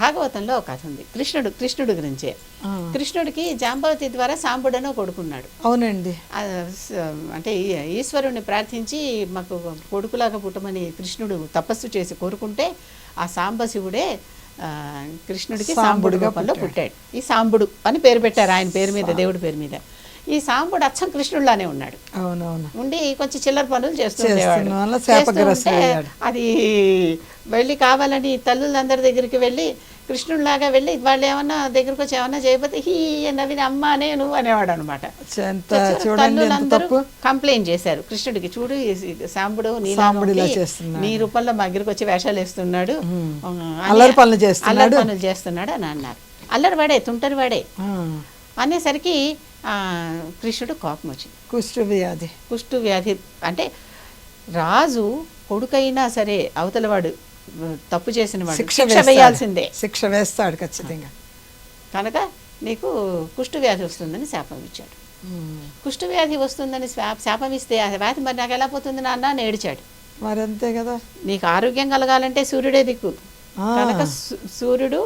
భాగవతంలో ఒక కథ ఉంది, కృష్ణుడు గురించే. కృష్ణుడికి జాంబవతి ద్వారా సాంబుడనో కొడుకున్నాడు. అవునండి. అంటే ఈశ్వరుణ్ణి ప్రార్థించి మాకు కొడుకులాగా పుట్టమని కృష్ణుడు తపస్సు చేసి కోరుకుంటే ఆ సాంబశివుడే కృష్ణుడికి సాంబుడు రూపంలో పుట్టాడు. ఈ సాంబుడు అని పేరు పెట్టారు ఆయన పేరు మీద, దేవుడి పేరు మీద. ఈ సాంబుడు అచ్చం కృష్ణుడిలానే ఉన్నాడు. అవునవును. ఉండి కొంచెం చిల్లర పనులు చేస్తుండేవాడు. అది వెళ్ళి కావాలని తల్లులందరి దగ్గరికి వెళ్ళి కృష్ణుడిలాగా వెళ్ళి వాళ్ళు ఏమన్నా దగ్గరకు వచ్చి ఏమన్నా చేయకపోతే హీ నవ్విన అమ్మ నేను అనేవాడు అనమాట. తల్లులందరూ కంప్లైంట్ చేశారు కృష్ణుడికి, చూడు సాంబుడు నీ రూపంలో మా దగ్గరికి వచ్చి వేషాలు వేస్తున్నాడు, అల్లరి పనులు చేస్తున్నాడు అని అన్నారు. అల్లరి వాడే, తుంటరి వాడే అనేసరికి కృష్ణుడు కోపం వచ్చింది. కుష్టు వ్యాధి అంటే రాజు కొడుకైనా సరే అవతలవాడు తప్పు చేసిన వాడు శిక్ష వేయాల్సిందే, శిక్ష వేస్తాడు ఖచ్చితంగా. కనుక నీకు కుష్టు వ్యాధి వస్తుందని శాపం ఇచ్చాడు. కుష్టు వ్యాధి వస్తుందని శాపం ఇస్తే ఆ వ్యాధి మరి నాకు ఎలా పోతుంది నాన్న అని ఏడిచాడు. మరి అంతే కదా, నీకు ఆరోగ్యం కలగాలంటే సూర్యుడే దిక్కు. కనుక సూర్యుడు,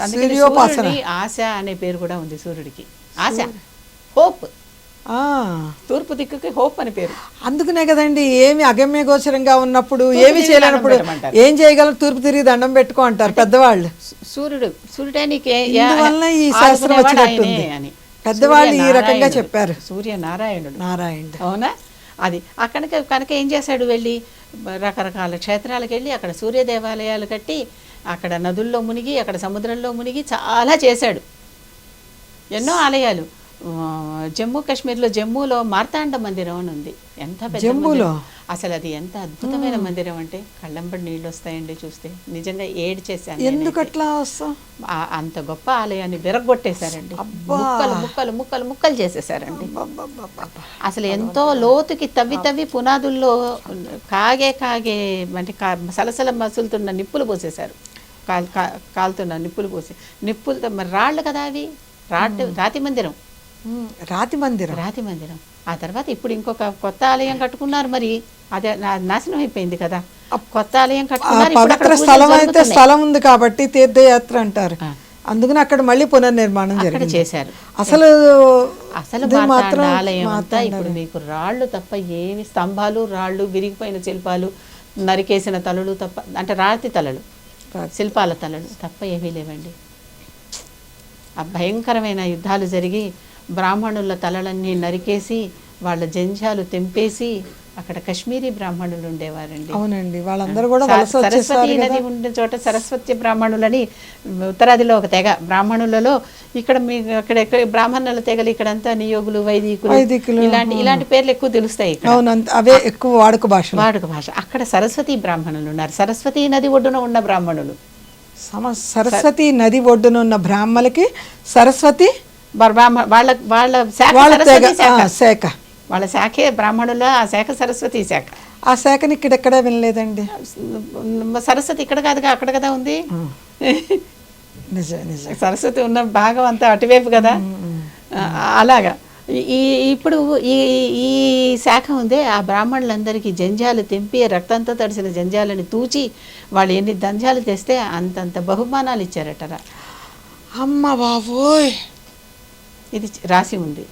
అందుకని ఆశ అనే పేరు కూడా ఉంది సూర్యుడికి. ఆశ, హోప్, తూర్పు దిక్కుకి హోప్ అని పేరు. అందుకనే కదండి ఏమి అగమ్య గోచరంగా ఉన్నప్పుడు ఏమి చేయలేనప్పుడు ఏం చేయగలరు, తూర్పు తిరిగి దండం పెట్టుకో అంటారు పెద్దవాళ్ళు. సూర్యుడే నీకే ఈ శాస్త్రం వచ్చినట్టుంది అని పెద్దవాళ్ళు ఈ రకంగా చెప్పారు. నారాయణుడు అవునా. అది కనుక ఏం చేశాడు, వెళ్ళి రకరకాల క్షేత్రాలకు వెళ్ళి అక్కడ సూర్య దేవాలయాలు కట్టి అక్కడ నదుల్లో మునిగి అక్కడ సముద్రంలో మునిగి చాలా చేశాడు. ఎన్నో ఆలయాలు. జమ్మూ కాశ్మీర్లో జమ్మూలో మార్తాండ మందిరం అని ఉంది. ఎంత పెద్ద అసలు అది ఎంత అద్భుతమైన మందిరం అంటే కళ్ళంబడి నీళ్ళు వస్తాయండి చూస్తే. నిజంగా ఏడ్ చేశాను. ఎందుకట్లా అంత గొప్ప ఆలయాన్ని విరగొట్టేశారండి. ముక్కలు ముక్కలు ముక్కలు ముక్కలు చేసేసారండి. అసలు ఎంతో లోతుకి తవ్వి పునాదుల్లో కాగే అంటే సలసల మసులుతున్న నిప్పులు పోసేశారు. కాలుతున్న నిప్పులు పోసి మరి రాళ్ళు కదా అవి, రాతి మందిరం. ఆ తర్వాత ఇప్పుడు ఇంకొక కొత్త ఆలయం కట్టుకున్నారు. మరి అదే నాశనం అయిపోయింది కదా. కొత్త ఆలయం కట్టుకున్నారు. స్థలం ఉంది కాబట్టి తీర్థయాత్ర అంటారు. అందుకని అక్కడ మళ్ళీ పునర్నిర్మాణం చేశారు. అసలు ఆలయం అంతా ఇప్పుడు మీకు రాళ్ళు తప్ప ఏమి, స్తంభాలు రాళ్ళు, విరిగిపోయిన శిల్పాలు, నరికేసిన తలలు తప్ప, అంటే రాతి తలలు, శిల్పాల తలలు తప్ప ఏమీ లేవండి. ఆ భయంకరమైన యుద్ధాలు జరిగి బ్రాహ్మణుల తలలన్నీ నరికేసి వాళ్ళ జంధ్యాలు తెంపేసి అక్కడ కశ్మీరీ బ్రాహ్మణులు ఉండేవారండి. అవునండి, వాళ్ళందరూ కూడా సరస్వతి నది ఉండే చోట సరస్వతి బ్రాహ్మణులని ఉత్తరాదిలో ఒక తెగ. బ్రాహ్మణులలో ఇక్కడ అక్కడ బ్రాహ్మణుల తెగలు ఇక్కడంతా నియోగులు, వైదికులు ఇలాంటి పేర్లు ఎక్కువ తెలుస్తాయి. అవే ఎక్కువ వాడుక భాష. అక్కడ సరస్వతి బ్రాహ్మణులు ఉన్నారు. సరస్వతి నది ఒడ్డున ఉన్న బ్రాహ్మణులు. సరస్వతి నది ఒడ్డున ఉన్న బ్రాహ్మణులకి సరస్వతి వాళ్ళ శాఖ, వాళ్ళ శాఖే బ్రాహ్మణుల ఆ శాఖ సరస్వతి శాఖ. ఆ శాఖని ఇక్కడెక్కడ వినలేదండి. సరస్వతి ఇక్కడ కాదుగా, అక్కడ కదా ఉంది. సరస్వతి ఉన్న భాగం అంతా అటువైపు కదా. అలాగా ఇప్పుడు ఈ శాఖ ఉంది. ఆ బ్రాహ్మణులందరికీ జంధ్యాలు తెంపి రక్తంతో తడిసిన జంధ్యాలని తూచి వాళ్ళు ఎన్ని జంధ్యాలు తెస్తే అంతంత బహుమానాలు ఇచ్చారటరా. అమ్మ బాబోయ్, ఇది రాసి ఉంది.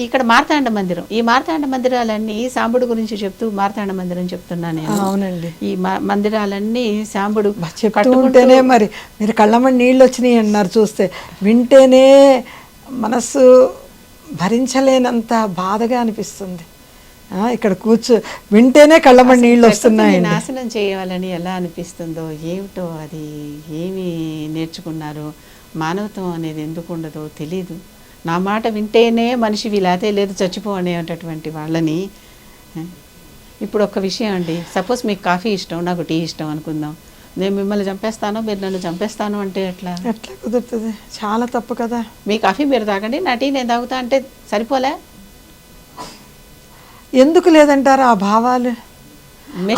ఇక్కడ మార్తాండ మందిరం. ఈ మార్తాండ మందిరాలన్నీ సాంబుడు గురించి చెప్తూ మార్తాండ మందిరం చెప్తున్నాను. అవునండి, ఈ మందిరాలన్నీ సాంబుడు చెప్తుంటేనే మరి మీరు కళ్ళమ్మడి నీళ్ళు వచ్చినాయి అన్నారు. చూస్తే వింటేనే మనస్సు భరించలేనంత బాధగా అనిపిస్తుంది. ఇక్కడ వింటేనే కళ్ళమ్మడి నీళ్ళు వస్తున్నాయి. నాశనం చేయాలని ఎలా అనిపిస్తుందో ఏమిటో, అది ఏమి నేర్చుకున్నారో, మానవత్వం అనేది ఎందుకు ఉండదో తెలీదు. నా మాట వింటేనే మనిషి వీలాతే లేదు చచ్చిపో అనేటటువంటి వాళ్ళని. ఇప్పుడు ఒక విషయం అండి, సపోజ్ మీకు కాఫీ ఇష్టం, నాకు టీ ఇష్టం అనుకుందాం. నేను మిమ్మల్ని చంపేస్తాను, మీరు నన్ను చంపేస్తాను అంటే ఎట్లా కుదురుతుంది? చాలా తప్పు కదా. మీ కాఫీ మీరు తాగండి, నా టీ నేను తాగుతా అంటే సరిపోలే? ఎందుకు లేదంటారు ఆ భావాలు?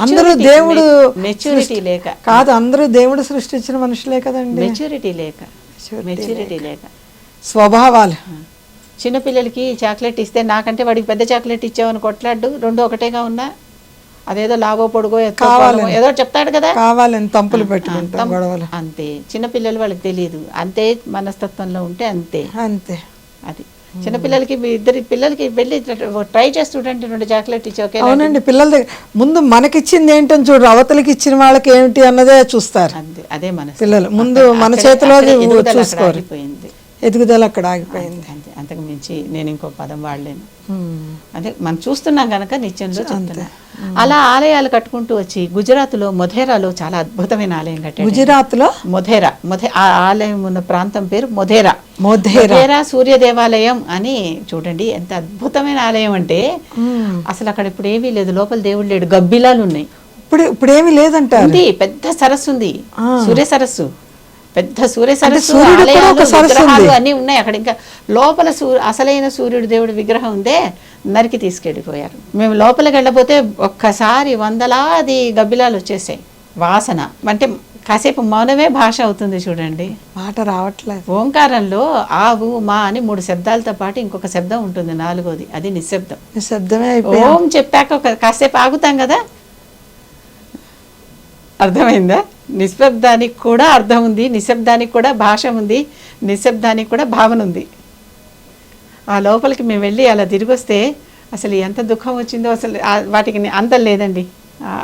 అందరూ దేవుడు మెచ్యూరిటీ లేక కాదు, అందరూ దేవుడు సృష్టించిన మనుషులే కదండి. మెచ్యూరిటీ లేక స్వభావాలు. చిన్నపిల్లలకి చాక్లెట్ ఇస్తే నాకంటే వాడికి పెద్ద చాక్లెట్ ఇచ్చావని కొట్లాడు, రెండు ఒకటేగా ఉన్నా. అదేదో లావో పొడుగో ఎత్తుకోవాలో ఏదో చెప్తాడు కదా, కావాలని తంపులు పెట్టుకుంటాం గొడవలు. అంతే. చిన్నపిల్లలు వాళ్ళకి తెలియదు, అంతే మనస్తత్వంలో ఉంటే అంతే. అంతే. అది చిన్నపిల్లలకి ఇద్దరి పిల్లలకి వెళ్ళి ట్రై చేస్తుంటే రెండు చాక్లెట్ ఇచ్చి ఓకే. అవునండి, పిల్లల దగ్గర ముందు మనకిచ్చింది ఏంటని చూడరు, అవతలకి ఇచ్చిన వాళ్ళకి ఏమిటి అన్నదే చూస్తారు. అంతే, అదే మన పిల్లలు ముందు మన చేతిలో చూసుకోరు. ఆగిపోయింది ఎదుగుదల అక్కడ ఆగిపోయింది. అంతే, అంతకు మించి నేను ఇంకో పదం వాడలేను. అదే మనం చూస్తున్నాం కనుక నిత్యంలో చెప్తున్నా. అలా ఆలయాలు కట్టుకుంటూ వచ్చి గుజరాత్లో మొధేరాలో చాలా అద్భుతమైన ఆలయం కట్టాడు. గుజరాత్లో ఆ ఆలయం ఉన్న ప్రాంతం పేరు మొధేరా. మొధేరా సూర్య దేవాలయం అని. చూడండి ఎంత అద్భుతమైన ఆలయం అంటే అసలు అక్కడ ఇప్పుడు ఏమీ లేదు, లోపల దేవుడు లేడు, గబ్బిలాలు ఉన్నాయి. ఇప్పుడు ఏమీ లేదంటారు. ఉంది, పెద్ద సరస్సు ఉంది, సూర్య సరస్సు, పెద్ద సూర్య సరస్సు, అన్ని ఉన్నాయి అక్కడ. ఇంకా లోపల అసలైన సూర్యుడు దేవుడి విగ్రహం ఉందే, నరికి తీసుకెళ్ళిపోయారు. మేము లోపలికి వెళ్ళబోతే ఒక్కసారి వందలాది గబ్బిలాలు వచ్చేసాయి. వాసన అంటే కాసేపు మౌనమే భాష అవుతుంది చూడండి, మాట రావట్లేదు. ఓంకారంలో ఆవు మా అని 3 శబ్దాలతో పాటు ఇంకొక శబ్దం ఉంటుంది, 4వది, అది నిశ్శబ్దం. నిశ్శబ్దమే. ఓం చెప్పాక కాసేపు ఆగుతాం కదా, అర్థమైందా? నిశ్శబ్దానికి కూడా అర్థం ఉంది, నిశ్శబ్దానికి కూడా భాష ఉంది, నిశ్శబ్దానికి కూడా భావన ఉంది. ఆ లోపలికి మేము వెళ్ళి అలా తిరిగి వస్తే అసలు ఎంత దుఃఖం వచ్చిందో, అసలు వాటికి అంతం లేదండి,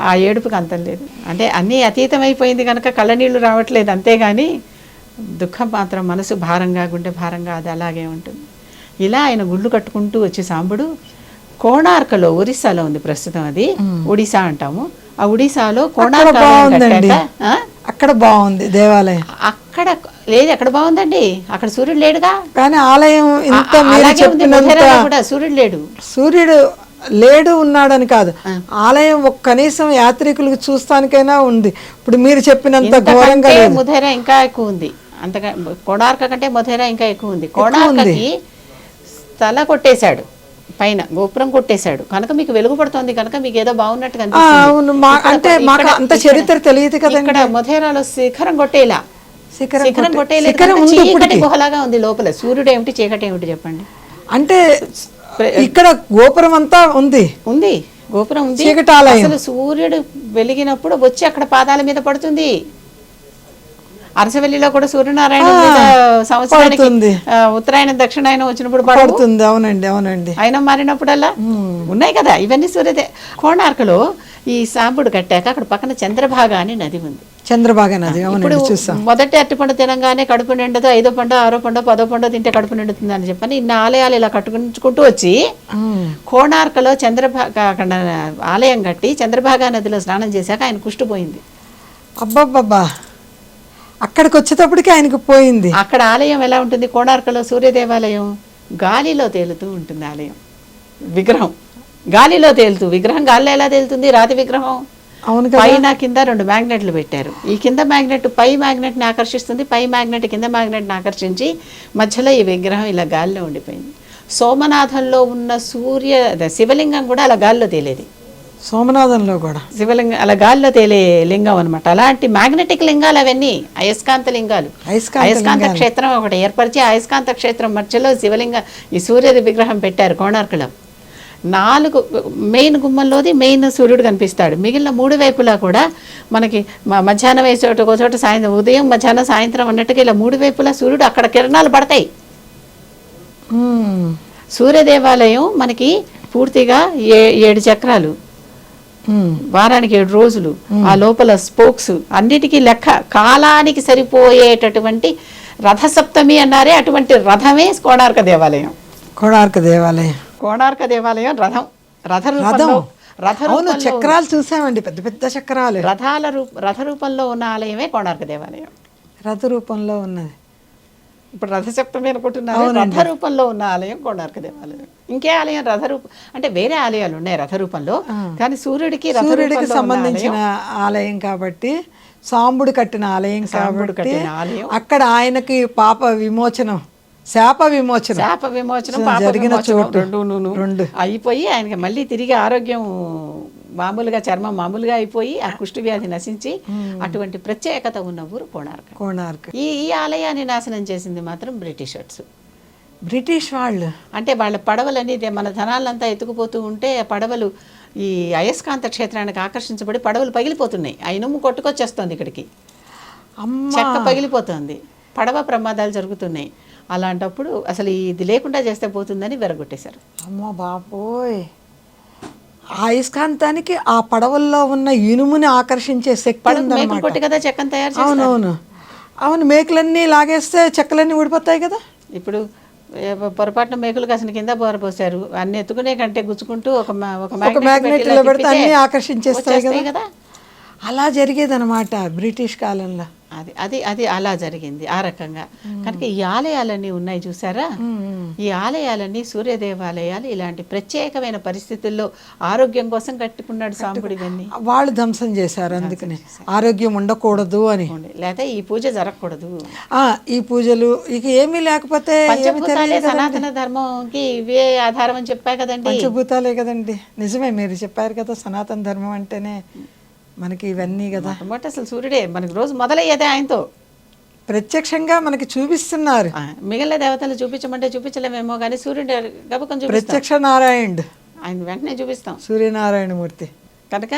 ఆ ఏడుపుకి అంతం లేదు. అంటే అన్నీ అతీతమైపోయింది కనుక కళ్ళనీళ్ళు రావట్లేదు, అంతేగాని దుఃఖం మాత్రం మనసు భారంగా, గుండె భారంగా అది అలాగే ఉంటుంది. ఇలా ఆయన గుళ్ళు కట్టుకుంటూ వచ్చి సాంబుడు కోణార్కలో, ఒరిస్సాలో ఉంది ప్రస్తుతం, అది ఒడిశా అంటాము. ఆ ఒడిశాలో కోణార్క అక్కడ బాగుంది దేవాలయం. అక్కడ లేదు, ఎక్కడ బాగుందండి, అక్కడ సూర్యుడు లేడుగా. కానీ ఆలయం ఇంత కూడా సూర్యుడు లేడు. సూర్యుడు లేడు ఉన్నాడని కాదు, ఆలయం కనీసం యాత్రికులకు చూస్తానికైనా ఉంది. ఇప్పుడు మీరు చెప్పినంత ఘోరంగా మొధేరా ఇంకా ఎక్కువ ఉంది, అంతగా కోణార్క కంటే మొధేరా ఇంకా ఎక్కువ ఉంది. కోణార్కకి తల కొట్టేశాడు, పైన గోపురం కొట్టేశాడు కనుక మీకు వెలుగు పడుతోంది కనుక మీకు ఏదో బాగున్నట్టుగా అంటే మాకు అంత చరిత్ర తెలియదు కదా. ఇక్కడ మొధేరాలో శిఖరం కొట్టేలా, శిఖరం కొట్టేలా చీకటి గుహలాగా ఉంది లోపల. సూర్యుడు ఏమిటి, చీకటి ఏమిటి చెప్పండి. అంటే ఇక్కడ గోపురం అంతా ఉంది, గోపురం ఉంది. అసలు సూర్యుడు వెలిగినప్పుడు వచ్చి అక్కడ పాదాల మీద పడుతుంది. అరసవెల్లిలో కూడా సూర్యనారాయణ సంవత్సరానికి ఉత్తరాయణ దక్షిణాయనం వచ్చినప్పుడు పడుతుంది. అవునండి. అయినా మారినప్పుడల్లా ఉన్నాయి కదా ఇవన్నీ సూర్యదే. కోణార్కలో ఈ సాంబుడు కట్టాక అక్కడ పక్కన చంద్రభాగ అని నది ఉంది. చంద్రభాగ నది. ఇప్పుడు మొదటి అరటిపండు తినగానే కడుపు నిండదు, 5వ పండు 6వ పండు 10వ పండు తింటే కడుపు నిండుతుంది అని చెప్పని ఇన్ని ఆలయాలు ఇలా కట్టుకుంటూ వచ్చి కోణార్కలో చంద్రభాగ అక్కడ ఆలయం కట్టి చంద్రభాగ నదిలో స్నానం చేశాక ఆయన కుష్టిపోయింది. అబ్బబ్బబ్బా, అక్కడికి వచ్చేటప్పటికి ఆయనకు పోయింది. అక్కడ ఆలయం ఎలా ఉంటుంది, కోణార్కలో సూర్య దేవాలయం గాలిలో తేలుతూ ఉంటుంది. ఆలయం విగ్రహం గాలిలో తేలుతూ, విగ్రహం గాలిలో ఎలా తేలుతుంది, రాతి విగ్రహం. అవును, పైన కింద 2 మ్యాగ్నెట్లు పెట్టారు. ఈ కింద మ్యాగ్నెట్ పై మ్యాగ్నెట్ని ఆకర్షిస్తుంది, పై మ్యాగ్నెట్ కింద మ్యాగ్నెట్ని ఆకర్షించి మధ్యలో ఈ విగ్రహం ఇలా గాలిలో ఉండిపోయింది. సోమనాథంలో ఉన్న శివలింగం కూడా అలా గాలిలో తేలేది. సోమనాథంలో కూడా శివలింగం అలా గాలిలో తేలే లింగం అనమాట. అలాంటి మ్యాగ్నెటిక్ లింగాలు అవన్నీ అయస్కాంత లింగాలు. అయస్కాంత క్షేత్రం ఒకటి ఏర్పరిచి అయస్కాంత క్షేత్రం మధ్యలో శివలింగం ఈ సూర్యుడి విగ్రహం పెట్టారు కోణార్కలో. 4 మెయిన్ గుమ్మంలోది మెయిన్ సూర్యుడు కనిపిస్తాడు. మిగిలిన 3 వైపులా కూడా మనకి మధ్యాహ్నం వేసే ఒక చోట సాయంత్రం, ఉదయం మధ్యాహ్నం సాయంత్రం అన్నట్టుగా ఇలా 3 వైపులా సూర్యుడు అక్కడ కిరణాలు పడతాయి. సూర్య దేవాలయం మనకి పూర్తిగా 7 చక్రాలు, వారానికి 7 రోజులు, ఆ లోపల స్పోక్స్, అన్నిటికీ లెక్క కాలానికి సరిపోయేటటువంటి రథసప్తమి అన్నారే, అటువంటి రథమే కోణార్క దేవాలయం. కోణార్క దేవాలయం రథం చక్రాలు చూసామండి, పెద్ద పెద్ద చక్రాలు. రథ రూపంలో ఉన్న ఆలయమే కోణార్క దేవాలయం. రథ రూపంలో ఉన్నది. ఇప్పుడు రథసప్తమి అనుకుంటున్నారు, రథ రూపంలో ఉన్న ఆలయం కోణార్క దేవాలయం. ఇంకే ఆలయం రథరూపం అంటే వేరే ఆలయాలు ఉన్నాయి రథ రూపంలో, కానీ సూర్యుడికి సంబంధించిన ఆలయం కాబట్టి, సాంబుడు కట్టిన ఆలయం కాబట్టి అక్కడ ఆయనకి పాప విమోచనం, శాప విమోచనం జరిగిన చోటు రెండు అయిపోయి ఆయనకి మళ్ళీ తిరిగి ఆరోగ్యం మామూలుగా, చర్మం మామూలుగా అయిపోయి ఆ కుష్టి వ్యాధి నశించి అటువంటి ప్రత్యేకత ఉన్న ఊరు కోణార్క. ఈ ఆలయాన్ని నాశనం చేసింది మాత్రం బ్రిటిష్ వాళ్ళు. అంటే వాళ్ళ పడవలని మన ధనాలంతా ఎత్తుకుపోతూ ఉంటే పడవలు ఈ అయస్కాంత క్షేత్రానికి ఆకర్షించబడి పడవలు పగిలిపోతున్నాయి. ఆ ఇనుము కొట్టుకొచ్చేస్తుంది ఇక్కడికి, చెక్క పగిలిపోతుంది, పడవ ప్రమాదాలు జరుగుతున్నాయి. అలాంటప్పుడు అసలు ఇది లేకుండా చేస్తే పోతుందని వెరగొట్టేశారు. అమ్మ బాబోయ్, ఆ అయస్కాంతానికి ఆ పడవల్లో ఉన్న ఇనుముని ఆకర్షించే శక్తి మేకులు కొట్టి కదా చెక్కను తయారు చేస్తారు. అవునవును అవును, మేకులన్నీ లాగేస్తే చెక్కలన్నీ ఊడిపోతాయి కదా. ఇప్పుడు పొరపాటున మేకులు కాసిన కింద పోసారు, అన్ని ఎత్తుకునే కంటే గుచ్చుకుంటూ ఒక మ్యాగ్నెట్లో పెడితే అన్నీ ఆకర్షించేస్తాయి కదా. అలా జరిగేదన్నమాట బ్రిటిష్ కాలంలో. అది అది అది అలా జరిగింది ఆ రకంగా. కనుక ఈ ఆలయాలన్నీ ఉన్నాయి చూసారా, ఈ ఆలయాలన్నీ సూర్య దేవాలయాలు. ఇలాంటి ప్రత్యేకమైన పరిస్థితుల్లో ఆరోగ్యం కోసం కట్టుకున్నాడు సాంబుడు ఇవన్నీ. వాళ్ళు ధ్వంసం చేశారు, అందుకని ఆరోగ్యం ఉండకూడదు అని, లేదా ఈ పూజ జరగకూడదు. ఈ పూజలు ఇక ఏమీ లేకపోతే సనాతన ధర్మంకి ఇవే ఆధారం అని చెప్పా కదండి. పంచభూతాలే కదండి, నిజమే మీరు చెప్పారు కదా. సనాతన ధర్మం అంటేనే మనకి ఇవన్నీ కదా. అసలు సూర్యుడే మనకి రోజు మొదలయ్యేదే ఆయనతో ప్రత్యక్షంగా మనకి చూపిస్తున్నారు. మిగిలిన దేవతలు చూపించమంటే చూపించలేమేమో కానీ సూర్యుడు గబకం ప్రత్యక్ష నారాయణుడు, ఆయన వెంటనే చూపిస్తాం, సూర్యనారాయణమూర్తి. కనుక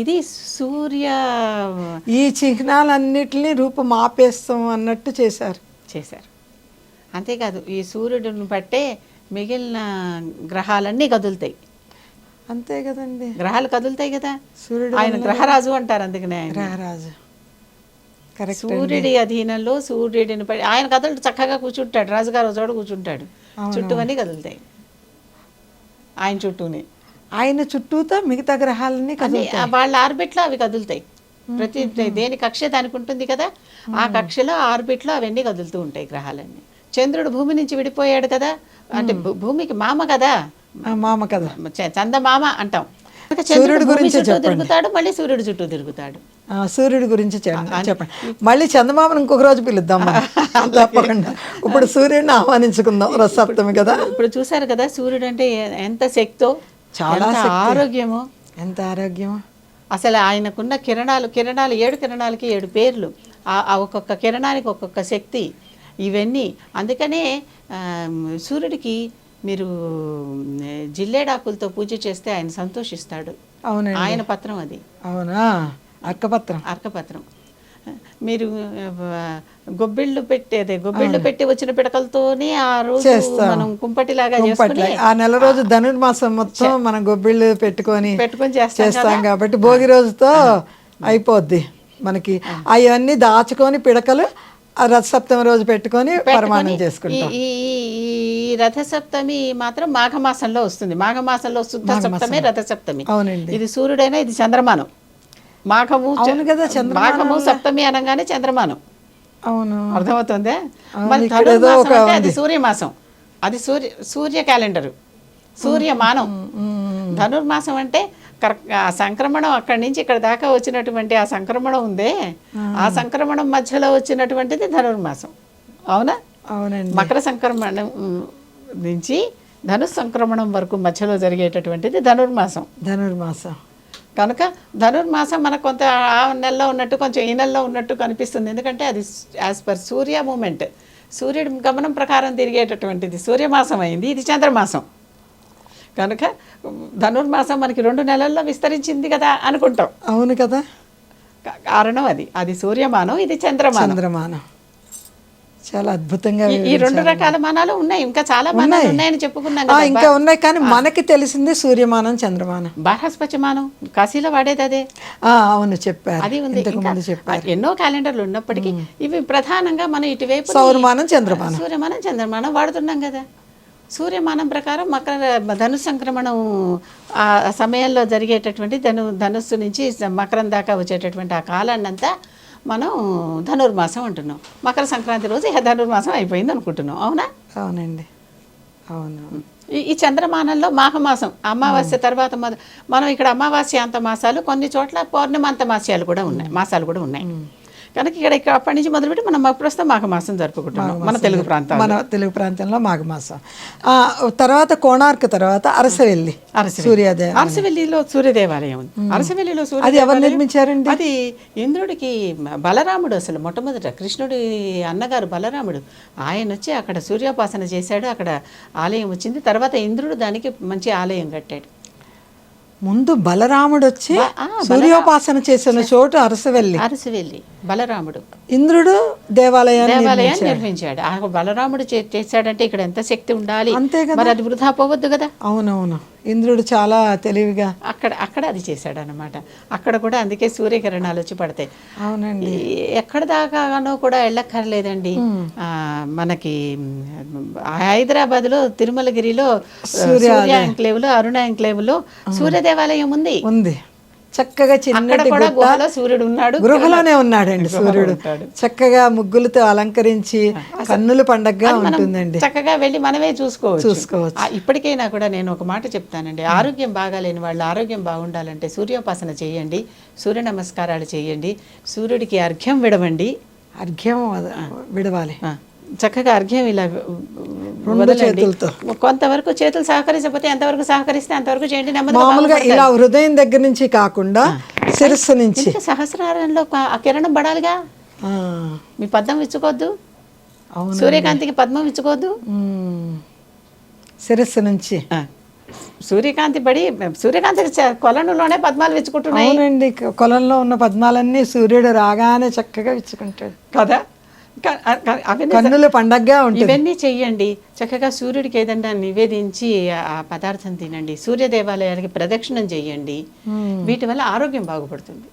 ఇది సూర్య ఈ చిహ్నాలన్నిటిని రూపం ఆపేస్తాం అన్నట్టు చేశారు. అంతేకాదు ఈ సూర్యుడిని బట్టే మిగిలిన గ్రహాలన్నీ కదులుతాయి. అంతే కదండి, గ్రహాలు కదులుతాయి కదా. సూర్యుడు ఆయన గ్రహరాజు అంటారు, అందుకనే గ్రహరాజు. సూర్యుడి అధీనంలో సూర్యుడిని ఆయన కదులు చక్కగా కూర్చుంటాడు, రాజుగారు చోట కూర్చుంటాడు, చుట్టూ అన్నీ కదులుతాయి ఆయన చుట్టూనే. ఆయన చుట్టూతో మిగతా గ్రహాలన్నీ కదులుతాయి, వాళ్ళ ఆర్బిట్లో అవి కదులుతాయి. ప్రతి దేని కక్ష దానికి ఉంటుంది కదా, ఆ కక్షలో ఆర్బిట్లో అవన్నీ కదులుతూ ఉంటాయి గ్రహాలన్నీ. చంద్రుడు భూమి నుంచి విడిపోయాడు కదా, అంటే భూమికి మామ కదా, చందమామ అంటాం. సూర్యుడి గురించి తిరుగుతాడు, మళ్ళీ సూర్యుడు చుట్టూ తిరుగుతాడు. సూర్యుడి గురించి చెప్పండి, మళ్ళీ చందమామను ఇంకొక రోజు పిలుద్దాం తప్పకుండా. ఇప్పుడు సూర్యుడిని ఆహ్వానించుకుందాం, రథసప్తమి కదా. ఇప్పుడు చూసారు కదా సూర్యుడు అంటే ఎంత శక్తో, చాలా ఆరోగ్యమో, ఎంత ఆరోగ్యమో. అసలు ఆయనకున్న కిరణాలు 7 కిరణాలకి 7 పేర్లు, ఒక్కొక్క కిరణానికి ఒక్కొక్క శక్తి, ఇవన్నీ. అందుకనే సూర్యుడికి మీరు జిల్లేడాకులతో పూజ చేస్తే ఆయన సంతోషిస్తాడు. అవునండి, ఆయన పత్రం అది. అవునా, అర్కపత్రం. మీరు గొబ్బిళ్ళు పెట్టి వచ్చిన పిడకలతోనే ఆ రోజు మనం కుంపటిలాగా చేసుకుని ఆ నెల రోజు ధనుర్మాసం మొత్తం మనం గొబ్బిళ్ళు పెట్టుకొని చేస్తాం కాబట్టి భోగి రోజుతో అయిపోద్ది మనకి. అవన్నీ దాచుకొని పిడకలు రథసప్తమి రోజు పెట్టుకొని పరమాణం చేసుకుంటాం. ఈ రథసప్తమి మాత్రం మాఘమాసంలో వస్తుంది. మాఘమాసంలో శుద్ధ సప్తమి రథసప్తమి. అవునండి, ఇది సూర్యుడైనా ఇది చంద్రమానం. మాఘము సప్తమి అనగానే చంద్రమానం. అవును, అర్థమవుతుంది. అది సూర్యమాసం, అది సూర్య క్యాలెండరు, సూర్యమానం. ధనుర్మాసం అంటే సంక్రమణం అక్కడి నుంచి ఇక్కడ దాకా వచ్చినటువంటి ఆ సంక్రమణం ఉందే, ఆ సంక్రమణం మధ్యలో వచ్చినటువంటిది ధనుర్మాసం. అవునా? అవునండి. మకర సంక్రమణం నుంచి ధను సంక్రమణం వరకు మధ్యలో జరిగేటటువంటిది ధనుర్మాసం. కనుక ధనుర్మాసం మనకు కొంత ఆ నెలలో ఉన్నట్టు కొంచెం ఈ నెలలో ఉన్నట్టు కనిపిస్తుంది. ఎందుకంటే అది యాజ్ పర్ సూర్య మూమెంట్, సూర్యుడి గమనం ప్రకారం తిరిగేటటువంటిది సూర్యమాసం అయింది, ఇది చంద్రమాసం. కనుక ధనుర్మాసం మనకి 2 నెలల్లో విస్తరించింది కదా అనుకుంటాం. అవును కదా, కారణం అది సూర్యమానం, ఇది చంద్రమానం. చాలా అద్భుతంగా ఈ 2 రకాల మానాలు ఉన్నాయి, ఇంకా చాలా మానాలు ఉన్నాయని చెప్పుకున్నాం కదా. ఇంకా ఉన్నాయి, కానీ మనకి తెలిసింది సూర్యమానం, చంద్రమానం. బార్హస్పత్యమానం కాశీలో వాడేది అదే. అవును, చెప్పారు, అది ఉంది. ఎన్నో క్యాలెండర్లు ఉన్నప్పటికీ ఇవి ప్రధానంగా మనం ఇటువైపు సౌరమానం, చంద్రమానం, సూర్యమానం, చంద్రమానం వాడుతున్నాం కదా. సూర్యమానం ప్రకారం ధను సంక్రమణం ఆ సమయంలో జరిగేటటువంటి ధనుస్సు నుంచి మకరం దాకా వచ్చేటటువంటి ఆ కాలాన్ని అంతా మనం ధనుర్మాసం అంటున్నాం. మకర సంక్రాంతి రోజు ఇక ధనుర్మాసం అయిపోయింది అనుకుంటున్నాం. అవునా? అవునండి, అవును. ఈ చంద్రమానంలో మాఘమాసం అమావాస్య తర్వాత మనం ఇక్కడ అమావాస్య అంత మాసాలు, కొన్ని చోట్ల పౌర్ణమాంత మాసాలు కూడా ఉన్నాయి. కనుక ఇక్కడ అప్పటి నుంచి మొదలుపెట్టి మనం ప్రస్తుతం మాఘమాసం జరుపుకుంటున్నాం మన తెలుగు ప్రాంతంలో మాఘమాసం. తర్వాత కోణార్క్ తర్వాత అరసవెల్లి అరసవెల్లిలో సూర్యదేవాలయం ఉంది. అరసవెల్లిలో అది ఎవరు నిర్మించారండి? అది ఇంద్రుడికి బలరాముడు, అసలు మొట్టమొదట కృష్ణుడి అన్నగారు బలరాముడు, ఆయన వచ్చి అక్కడ సూర్యోపాసన చేశాడు, అక్కడ ఆలయం వచ్చింది. తర్వాత ఇంద్రుడు దానికి మంచి ఆలయం కట్టాడు. ముందు బలరాముడు వచ్చి సూర్యోపాసన చేసిన చోటు అరసవెల్లి. అరసవెల్లి బలరాముడు, ఇంద్రుడు దేవాలయాన్ని నిర్మించాడు. ఆ బలరాముడు చేశాడంటే ఇక్కడ ఎంత శక్తి ఉండాలి, అంతే కదా, మరి అది వృధా పోవద్దు కదా. అవునవును, ఇంద్రుడు చాలా తెలివిగా అక్కడ అది చేశాడు అనమాట. అక్కడ కూడా అందుకే సూర్యకిరణాలు వచ్చి పడతాయి. అవునండి, ఎక్కడ దాకానో కూడా వెళ్ళక్కర్లేదండి. మనకి హైదరాబాద్లో తిరుమలగిరిలో సూర్య ఎంక్లేవ్ లో, అరుణ ఎంక్లేవ్ లో సూర్య దేవాలయం ఉంది. చక్కగా చిన్నటి సూర్యుడు ఉన్నాడు, గృహలోనే ఉన్నాడండి సూర్యుడు. చక్కగా ముగ్గులతో అలంకరించి కన్నుల పండగగా ఉంటుందండి. చక్కగా వెళ్ళి మనమే చూసుకోవచ్చు. ఇప్పటికైనా కూడా నేను ఒక మాట చెప్తానండి, ఆరోగ్యం బాగాలేని వాళ్ళు ఆరోగ్యం బాగుండాలంటే సూర్యోపాసన చేయండి, సూర్య నమస్కారాలు చేయండి, సూర్యుడికి అర్ఘ్యం విడవండి. అర్ఘ్యం విడవాలి, చక్కగా అర్ఘ్యం ఇలా చేతులతో. కొంతవరకు చేతులు సహకరించకపోతే ఎంతవరకు సహకరిస్తే అంతవరకు చేయండి. మామూలుగా ఇలా హృదయం దగ్గర నుంచి కాకుండా శిరస్సు నుంచి. సహస్రారంలో ఆ కిరణం పడాలిగా. మీ పద్మం ఇచ్చుకోవద్దు, సూర్యకాంతికి పద్మం ఇచ్చుకోవద్దు. శిరస్సు నుంచి సూర్యకాంతి పడి, సూర్యకాంతి కొలనులోనే పద్మాలు విచ్చుకుంటున్నాయి. అవునండి, కొలంలో ఉన్న పద్మాలన్నీ సూర్యుడు రాగానే చక్కగా విచ్చుకుంటాడు కదా. కన్నుల పండగగా ఉంటుంది. ఇవన్నీ చెయ్యండి, చక్కగా సూర్యుడికి ఏదన్నా నివేదించి ఆ పదార్థం తినండి, సూర్య దేవాలయానికి ప్రదక్షిణం చెయ్యండి. వీటి వల్ల ఆరోగ్యం బాగుపడుతుంది.